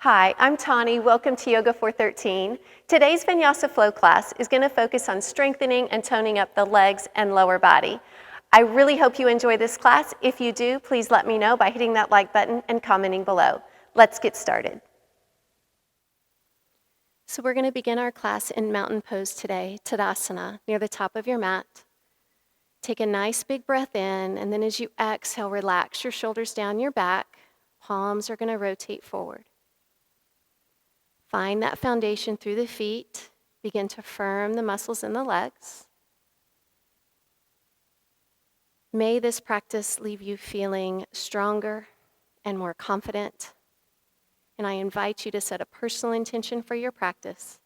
Hi, I'm Tauni. Welcome to Yoga 413. Today's Vinyasa flow class is going to focus on strengthening and toning up the legs and lower body. I really hope you enjoy this class. If you do, please let me know by hitting that like button and commenting below. Let's get started. So we're going to begin our class in mountain pose today, Tadasana, near the top of your mat. Take a nice big breath in, and then as you exhale, relax your shoulders down your back. Palms are going to rotate forward. Find that foundation through the feet. Begin to firm the muscles in the legs. May this practice leave you feeling stronger and more confident. And I invite you to set a personal intention for your practice.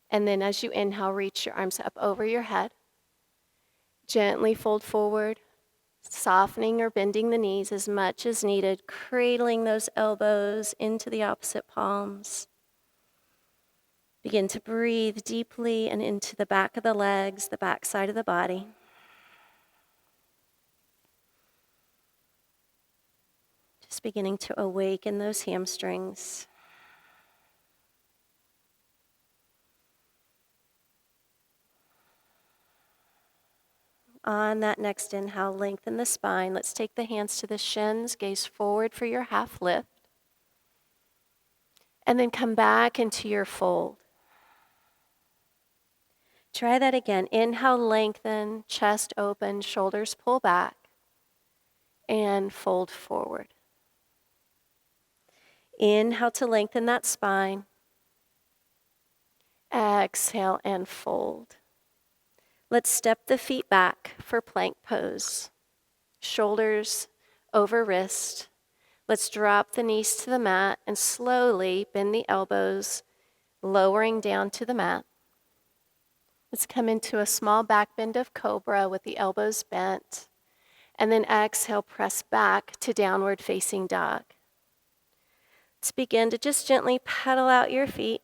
And then as you inhale, reach your arms up over your head. Gently fold forward, softening or bending the knees as much as needed, cradling those elbows into the opposite palms. Begin to breathe deeply and into the back of the legs, the back side of the body. Just beginning to awaken those hamstrings. On that next inhale, lengthen the spine. Let's take the hands to the shins, gaze forward for your half lift. And then come back into your fold. Try that again. Inhale, lengthen, chest open, shoulders pull back, and fold forward. Inhale to lengthen that spine. Exhale and fold. Let's step the feet back for plank pose. Shoulders over wrist. Let's drop the knees to the mat and slowly bend the elbows, lowering down to the mat. Let's come into a small back bend of cobra with the elbows bent. And then exhale, press back to downward facing dog. Let's begin to just gently pedal out your feet.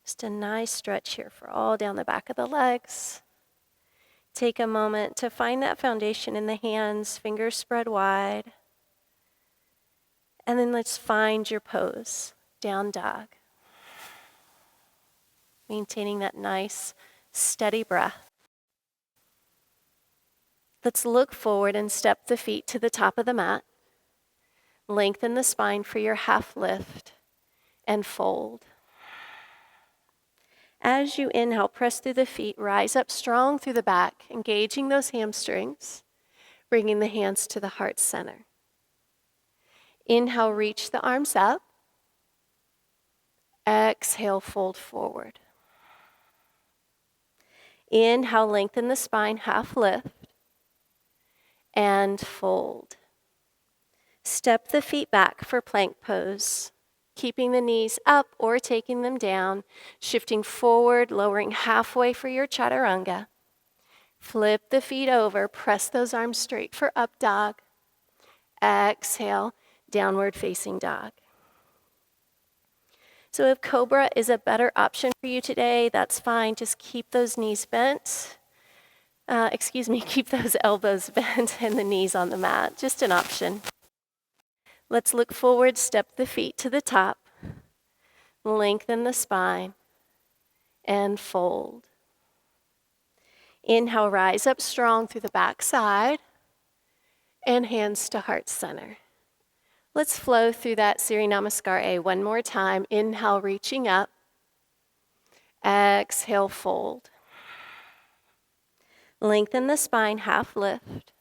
Just a nice stretch here for all down the back of the legs. Take a moment to find that foundation in the hands, fingers spread wide. And then let's find your pose, down dog. Maintaining that nice, steady breath. Let's look forward and step the feet to the top of the mat. Lengthen the spine for your half lift and fold. As you inhale, press through the feet, rise up strong through the back, engaging those hamstrings, bringing the hands to the heart center. Inhale, reach the arms up. Exhale, fold forward. Inhale, lengthen the spine, half lift, and fold. Step the feet back for plank pose. Keeping the knees up or taking them down, shifting forward, lowering halfway for your chaturanga. Flip the feet over, press those arms straight for up dog. Exhale, downward facing dog. So if cobra is a better option for you today, that's fine. Just keep those knees bent. Keep those elbows bent and the knees on the mat. Just an option. Let's look forward, step the feet to the top, lengthen the spine, and fold. Inhale, rise up strong through the back side, and hands to heart center. Let's flow through that Surya Namaskar A one more time. Inhale, reaching up. Exhale, fold. Lengthen the spine, half lift.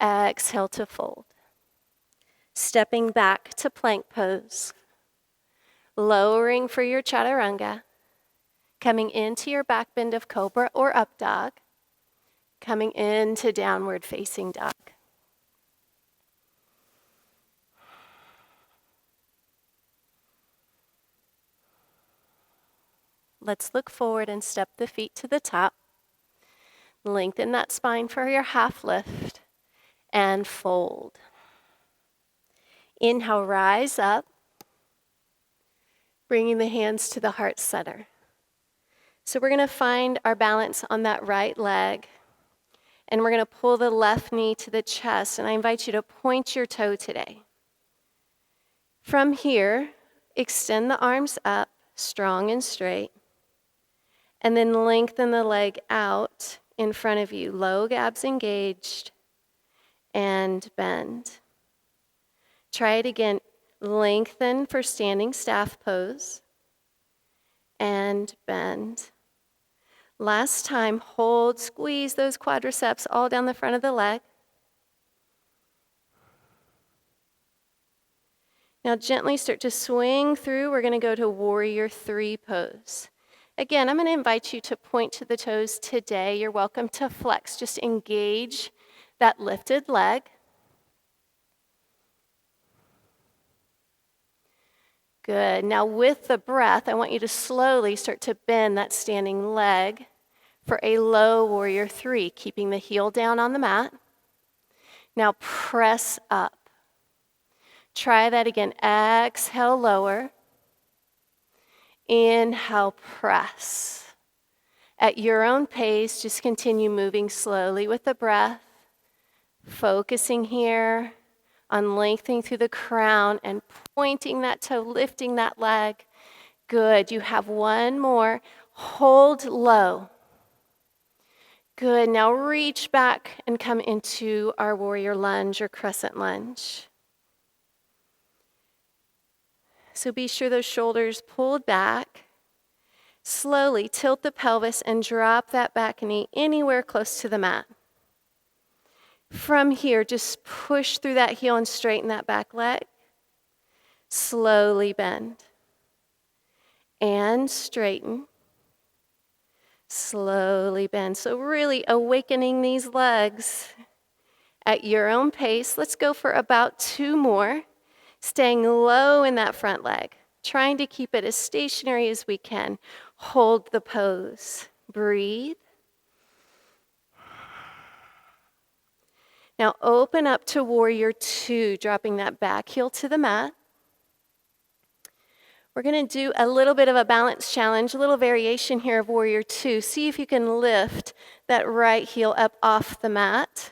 Exhale to fold. Stepping back to plank pose. Lowering for your chaturanga. Coming into your back bend of cobra or up dog. Coming into downward facing dog. Let's look forward and step the feet to the top. Lengthen that spine for your half lift and fold. Inhale, rise up, bringing the hands to the heart center. So we're going to find our balance on that right leg. And we're going to pull the left knee to the chest, and I invite you to point your toe today. From here, extend the arms up, strong and straight, and then lengthen the leg out in front of you. Low abs engaged, and bend. Try it again. Lengthen for standing staff pose, and bend. Last time, hold, squeeze those quadriceps all down the front of the leg. Now gently start to swing through. We're going to go to Warrior 3 pose. Again, I'm going to invite you to point to the toes today. You're welcome to flex. Just engage that lifted leg. Good. Now with the breath, I want you to slowly start to bend that standing leg for a low Warrior 3, keeping the heel down on the mat. Now press up. Try that again. Exhale, lower. Inhale, press. At your own pace, just continue moving slowly with the breath, focusing here on lengthening through the crown and pointing that toe, lifting that leg. Good. You have one more. Hold low. Good. Now reach back and come into our warrior lunge or crescent lunge. So be sure those shoulders pulled back. Slowly tilt the pelvis and drop that back knee anywhere close to the mat. From here, just push through that heel and straighten that back leg. Slowly bend. And straighten. Slowly bend. So really awakening these legs at your own pace. Let's go for about 2 more. Staying low in that front leg. Trying to keep it as stationary as we can. Hold the pose. Breathe. Now open up to Warrior 2, dropping that back heel to the mat. We're going to do a little bit of a balance challenge, a little variation here of Warrior 2. See if you can lift that right heel up off the mat.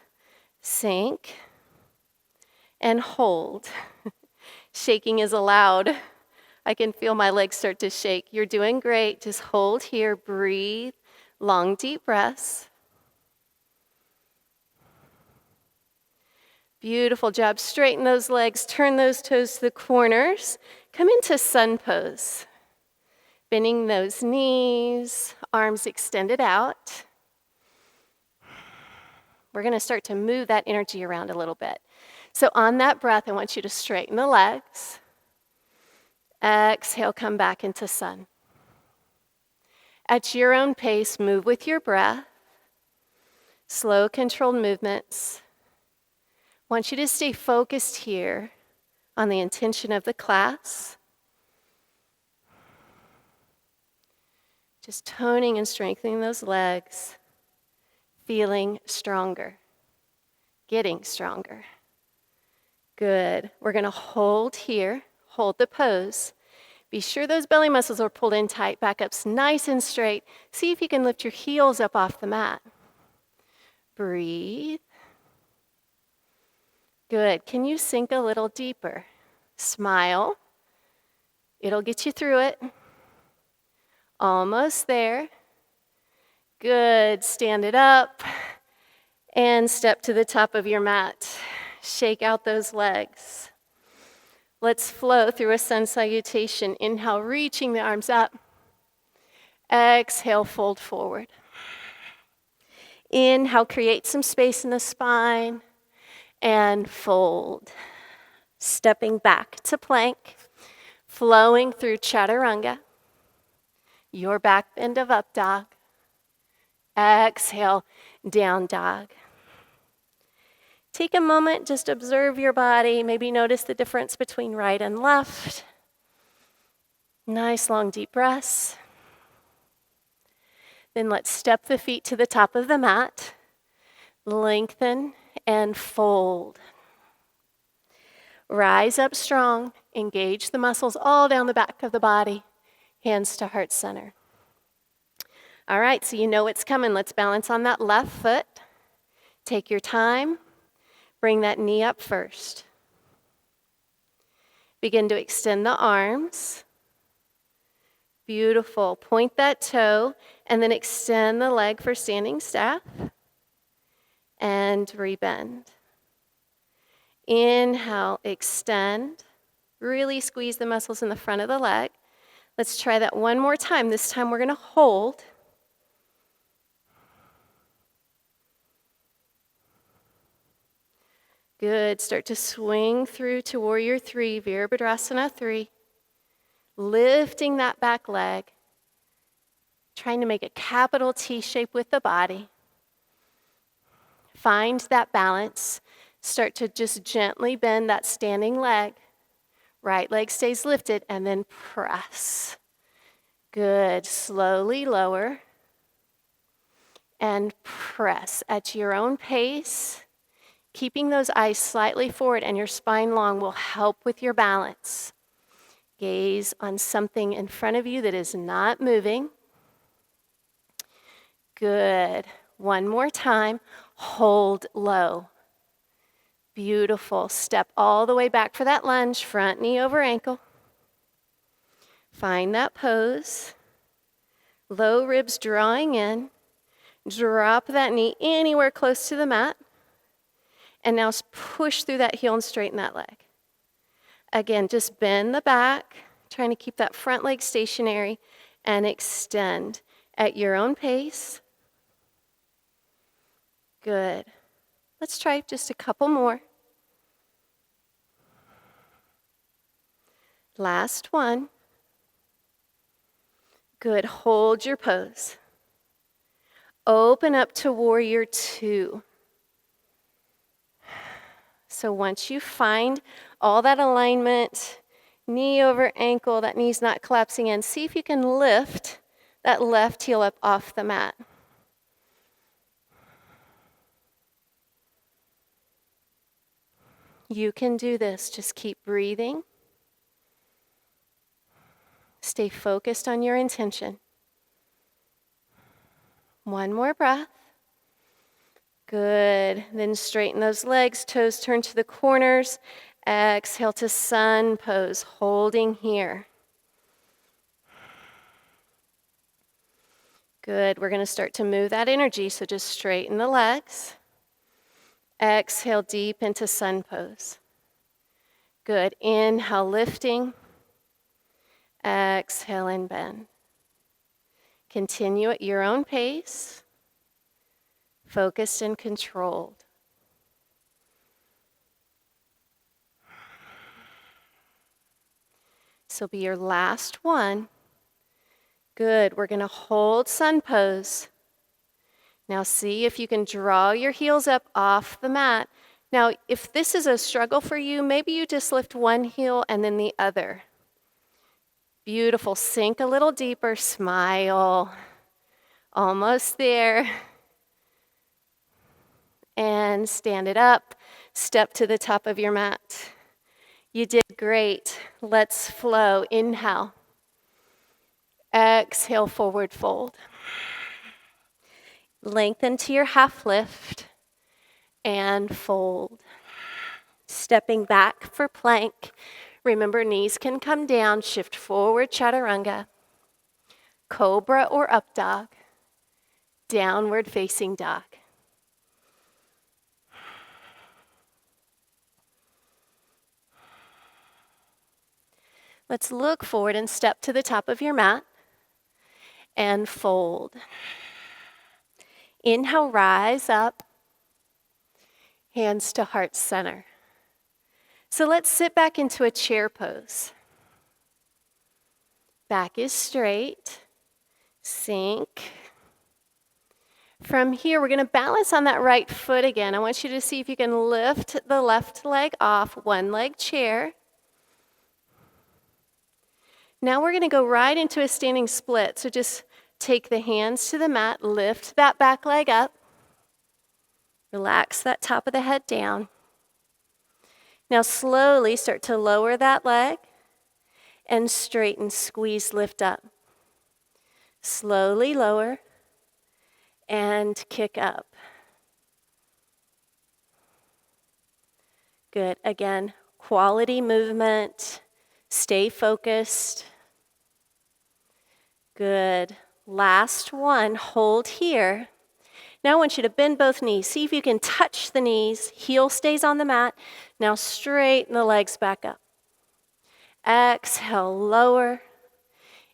Sink. And hold. Shaking is allowed. I can feel my legs start to shake. You're doing great. Just hold here. Breathe. Long, deep breaths. Beautiful job. Straighten those legs. Turn those toes to the corners. Come into sun pose. Bending those knees. Arms extended out. We're going to start to move that energy around a little bit. So on that breath, I want you to straighten the legs. Exhale, come back into sun. At your own pace, move with your breath. Slow, controlled movements. I want you to stay focused here on the intention of the class. Just toning and strengthening those legs. Feeling stronger. Getting stronger. Good. We're going to hold here. Hold the pose. Be sure those belly muscles are pulled in tight. Back up's nice and straight. See if you can lift your heels up off the mat. Breathe. Good. Can you sink a little deeper? Smile. It'll get you through it. Almost there. Good. Stand it up and step to the top of your mat. Shake out those legs. Let's flow through a sun salutation. Inhale, reaching the arms up. Exhale, fold forward. Inhale, create some space in the spine. And fold. Stepping back to plank. Flowing through chaturanga. Your back bend of up dog. Exhale, down dog. Take a moment, just observe your body. Maybe notice the difference between right and left. Nice long deep breaths. Then let's step the feet to the top of the mat. Lengthen and fold. Rise up strong. Engage the muscles all down the back of the body. Hands to heart center. All right, so you know what's coming. Let's balance on that left foot. Take your time. Bring that knee up first. Begin to extend the arms. Beautiful. Point that toe and then extend the leg for standing staff. And rebend. Inhale, extend. Really squeeze the muscles in the front of the leg. Let's try that one more time. This time we're going to hold. Good. Start to swing through to Warrior 3, Virabhadrasana 3. Lifting that back leg. Trying to make a capital T shape with the body. Find that balance. Start to just gently bend that standing leg. Right leg stays lifted and then press. Good. Slowly lower. And press at your own pace. Keeping those eyes slightly forward and your spine long will help with your balance. Gaze on something in front of you that is not moving. Good. One more time. Hold low. Beautiful. Step all the way back for that lunge. Front knee over ankle. Find that pose. Low ribs drawing in. Drop that knee anywhere close to the mat. And now push through that heel and straighten that leg. Again, just bend the back, trying to keep that front leg stationary, and extend at your own pace. Good. Let's try just a couple more. Last one. Good. Hold your pose. Open up to Warrior 2. So once you find all that alignment, knee over ankle, that knee's not collapsing in, see if you can lift that left heel up off the mat. You can do this. Just keep breathing. Stay focused on your intention. One more breath. Good. Then straighten those legs, toes turn to the corners. Exhale to sun pose, holding here. Good. We're going to start to move that energy, so just straighten the legs. Exhale deep into sun pose. Good. Inhale, lifting. Exhale and bend. Continue at your own pace. Focused and controlled. This will be your last one. Good. We're going to hold sun pose. Now see if you can draw your heels up off the mat. Now, if this is a struggle for you, maybe you just lift one heel and then the other. Beautiful. Sink a little deeper. Smile. Almost there. And stand it up. Step to the top of your mat. You did great. Let's flow. Inhale. Exhale, forward fold. Lengthen to your half lift. And fold. Stepping back for plank. Remember, knees can come down. Shift forward, chaturanga. Cobra or up dog. Downward facing dog. Let's look forward and step to the top of your mat and fold. Inhale, rise up. Hands to heart center. So let's sit back into a chair pose. Back is straight. Sink. From here, we're going to balance on that right foot again. I want you to see if you can lift the left leg off, one leg chair. Now we're going to go right into a standing split. So just take the hands to the mat, lift that back leg up. Relax that top of the head down. Now slowly start to lower that leg and straighten, squeeze, lift up. Slowly lower and kick up. Good. Again, quality movement. Stay focused. Good. Last one. Hold here. Now I want you to bend both knees. See if you can touch the knees. Heel stays on the mat. Now straighten the legs back up. Exhale, lower.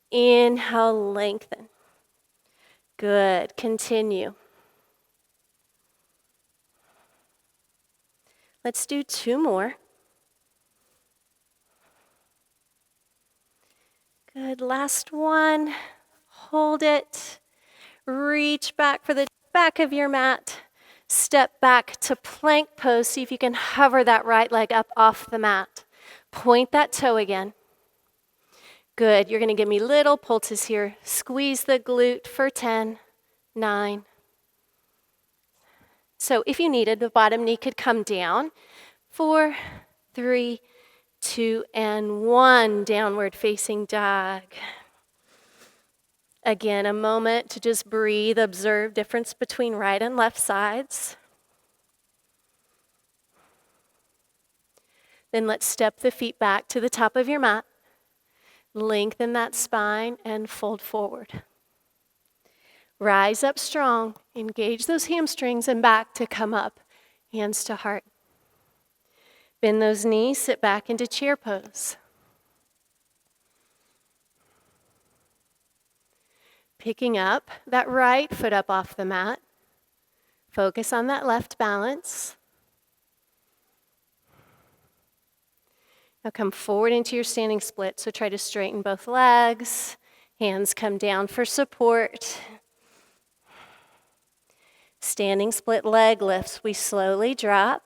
Inhale, lengthen. Good. Continue. Let's do 2 more. Good. Last one. Hold it. Reach back for the back of your mat. Step back to plank pose. See if you can hover that right leg up off the mat. Point that toe again. Good. You're going to give me little pulses here. Squeeze the glute for 10, 9. So if you needed, the bottom knee could come down. 4, 3, 2, and 1. Downward facing dog. Again, a moment to just breathe, observe difference between right and left sides. Then let's step the feet back to the top of your mat. Lengthen that spine and fold forward. Rise up strong, engage those hamstrings and back to come up, hands to heart. Bend those knees, sit back into chair pose. Picking up that right foot up off the mat. Focus on that left balance. Now come forward into your standing split, so try to straighten both legs. Hands come down for support. Standing split leg lifts, we slowly drop.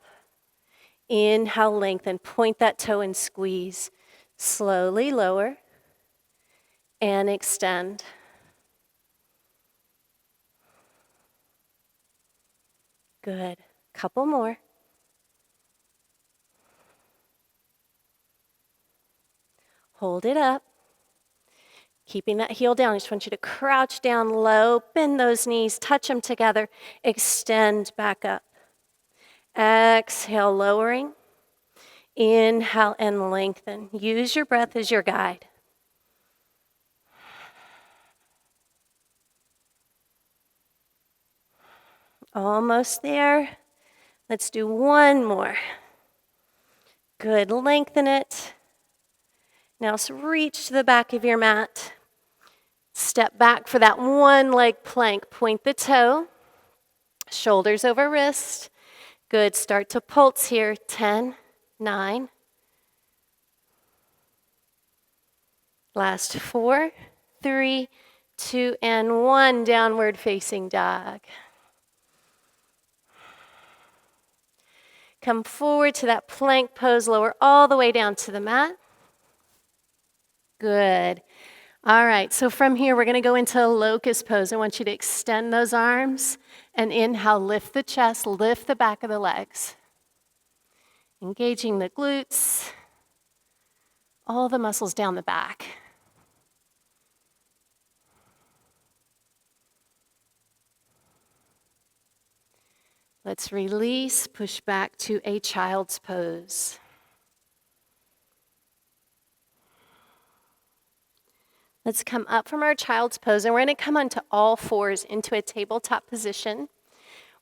Inhale, lengthen, point that toe and squeeze. Slowly lower and extend. Good. Couple more. Hold it up. Keeping that heel down, I just want you to crouch down low, bend those knees, touch them together, extend back up. Exhale, lowering. Inhale and lengthen. Use your breath as your guide. Almost there. Let's do 1 more. Good, lengthen it. Now reach to the back of your mat. Step back for that 1 leg plank. Point the toe. Shoulders over wrist. Good, start to pulse here. 10, 9. Last 4, 3, 2, and 1. Downward facing dog. Come forward to that plank pose. Lower all the way down to the mat. Good. All right, so from here, we're going to go into Locust Pose. I want you to extend those arms and inhale, lift the chest, lift the back of the legs. Engaging the glutes, all the muscles down the back. Let's release, push back to a child's pose. Let's come up from our child's pose, and we're going to come onto all fours into a tabletop position.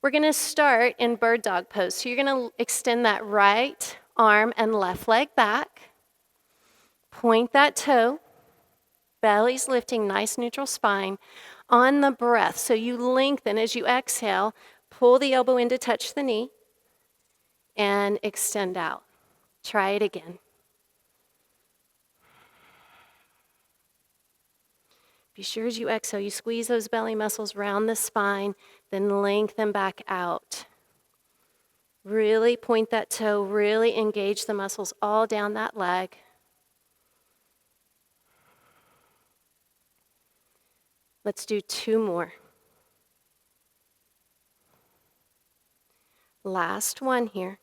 We're going to start in bird dog pose. So you're going to extend that right arm and left leg back. Point that toe. Belly's lifting, nice neutral spine. On the breath, so you lengthen as you exhale. Pull the elbow in to touch the knee. And extend out. Try it again. Be sure as you exhale, you squeeze those belly muscles round the spine, then lengthen back out. Really point that toe, really engage the muscles all down that leg. Let's do 2 more. Last one here.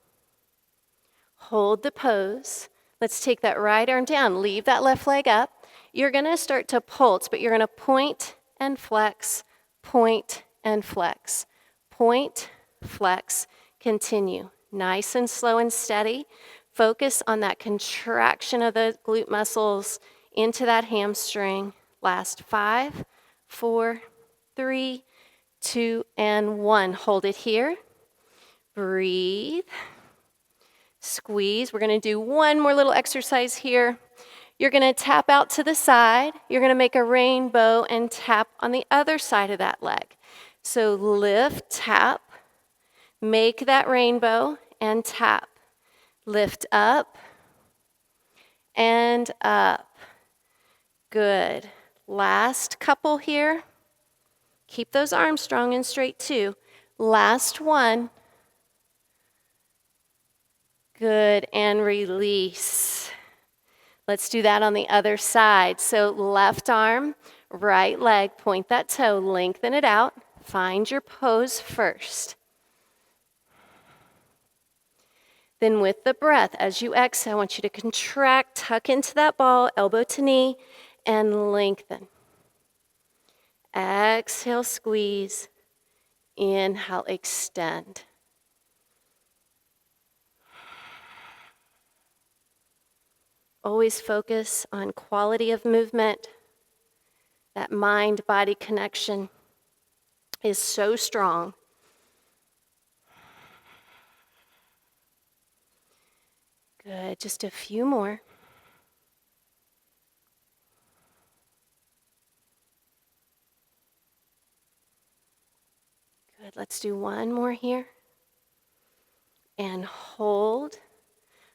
Hold the pose. Let's take that right arm down. Leave that left leg up. You're going to start to pulse, but you're going to point and flex, point and flex, point, flex, continue. Nice and slow and steady. Focus on that contraction of the glute muscles into that hamstring. Last 5, 4, 3, 2, and 1. Hold it here. Breathe. Squeeze. We're going to do one more little exercise here. You're going to tap out to the side. You're going to make a rainbow and tap on the other side of that leg. So lift, tap, make that rainbow and tap. Lift up and up. Good. Last couple here. Keep those arms strong and straight too. Last one. Good, and release. Let's do that on the other side. So left arm, right leg, point that toe, lengthen it out. Find your pose first. Then with the breath, as you exhale, I want you to contract, tuck into that ball, elbow to knee, and lengthen. Exhale, squeeze. Inhale, extend. Always focus on quality of movement. That mind-body connection is so strong. Good, just a few more. Good, let's do one more here. And hold.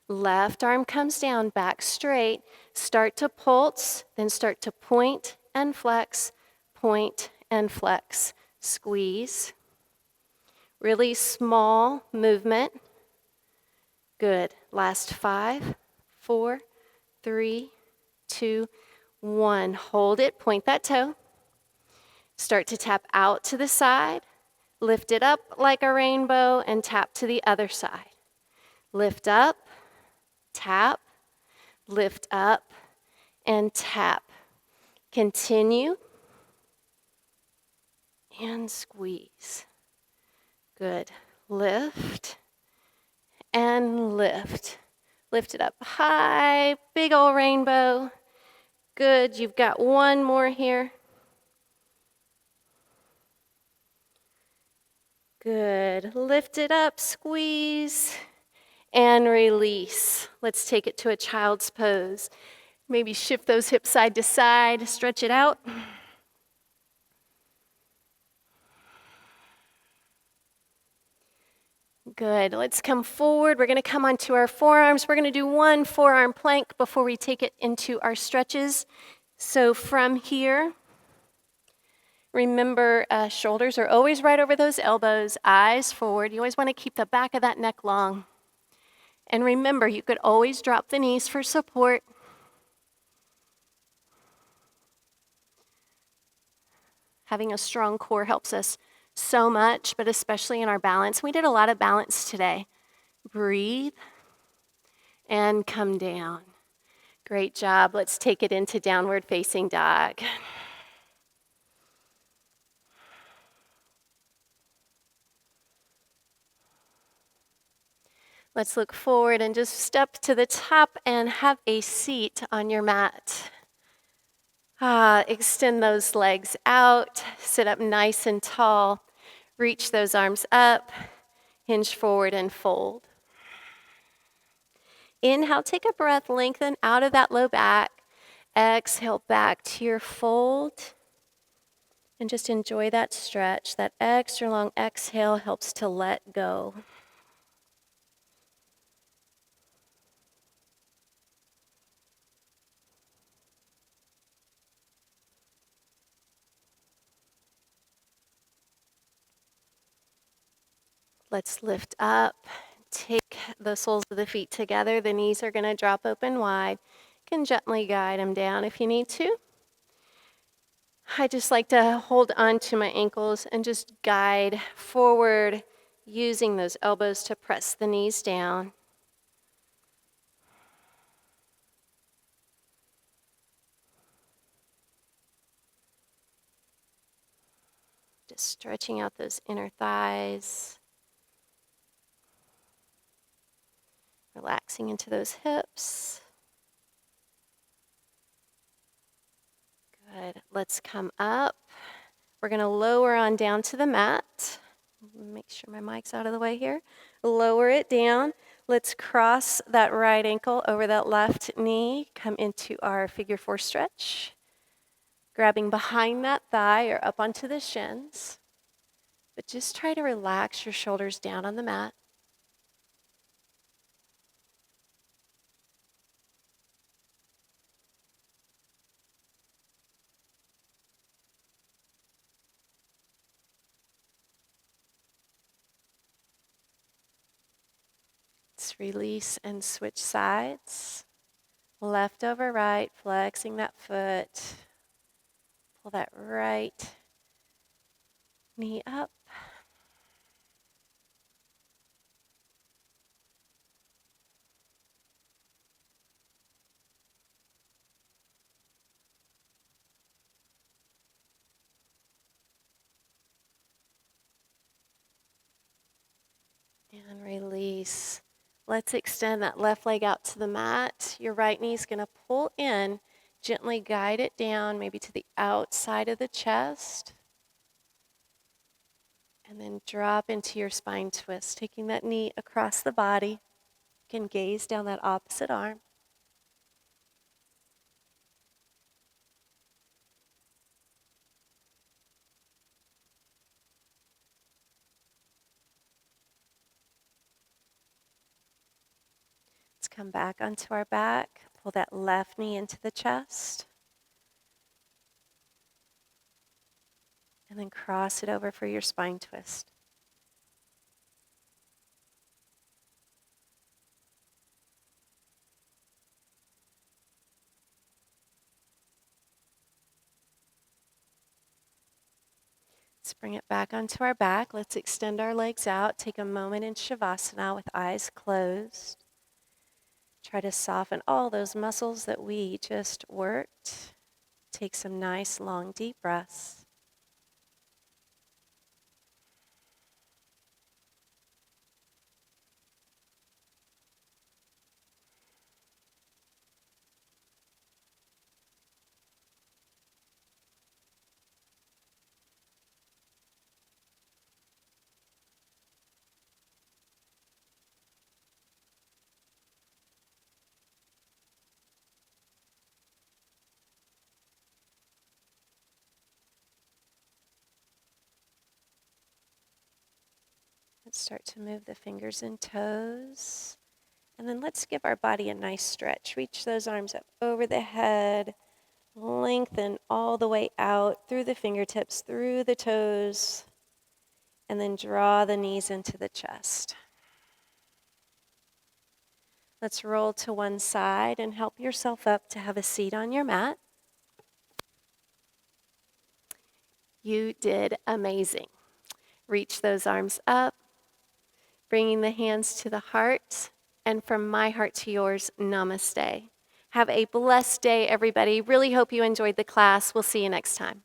Left arm comes down, back straight. Start to pulse, then start to point and flex, point and flex. Squeeze. Really small movement. Good. Last 5, 4, 3, 2, 1. Hold it, point that toe. Start to tap out to the side. Lift it up like a rainbow and tap to the other side. Lift up, tap, lift up, and tap. Continue and squeeze. Good. Lift and lift. Lift it up high, big old rainbow. Good. You've got one more here. Good. Lift it up, squeeze, and release. Let's take it to a child's pose. Maybe shift those hips side to side, stretch it out. Good. Let's come forward. We're going to come onto our forearms. We're going to do one forearm plank before we take it into our stretches. So from here, remember, shoulders are always right over those elbows, eyes forward. You always want to keep the back of that neck long. And remember, you could always drop the knees for support. Having a strong core helps us so much, but especially in our balance. We did a lot of balance today. Breathe and come down. Great job. Let's take it into downward facing dog. Let's look forward and just step to the top and have a seat on your mat. Extend those legs out, sit up nice and tall, reach those arms up, hinge forward and fold. Inhale, take a breath, lengthen out of that low back. Exhale back to your fold. And just enjoy that stretch. That extra long exhale helps to let go. Let's lift up. Take the soles of the feet together. The knees are going to drop open wide. You can gently guide them down if you need to. I just like to hold on to my ankles and just guide forward, using those elbows to press the knees down. Just stretching out those inner thighs. Relaxing into those hips. Good. Let's come up. We're going to lower on down to the mat. Make sure my mic's out of the way here. Lower it down. Let's cross that right ankle over that left knee. Come into our figure 4 stretch. Grabbing behind that thigh or up onto the shins. But just try to relax your shoulders down on the mat. Let's release and switch sides. Left over right, flexing that foot. Pull that right knee up. And release. Let's extend that left leg out to the mat. Your right knee is going to pull in. Gently guide it down, maybe to the outside of the chest. And then drop into your spine twist, taking that knee across the body. You can gaze down that opposite arm. Let's come back onto our back. Pull that left knee into the chest. And then cross it over for your spine twist. Let's bring it back onto our back. Let's extend our legs out. Take a moment in Shavasana with eyes closed. Try to soften all those muscles that we just worked. Take some nice, long, deep breaths. Let's start to move the fingers and toes. And then let's give our body a nice stretch. Reach those arms up over the head. Lengthen all the way out through the fingertips, through the toes. And then draw the knees into the chest. Let's roll to one side and help yourself up to have a seat on your mat. You did amazing. Reach those arms up, bringing the hands to the heart, and from my heart to yours, namaste. Have a blessed day, everybody. Really hope you enjoyed the class. We'll see you next time.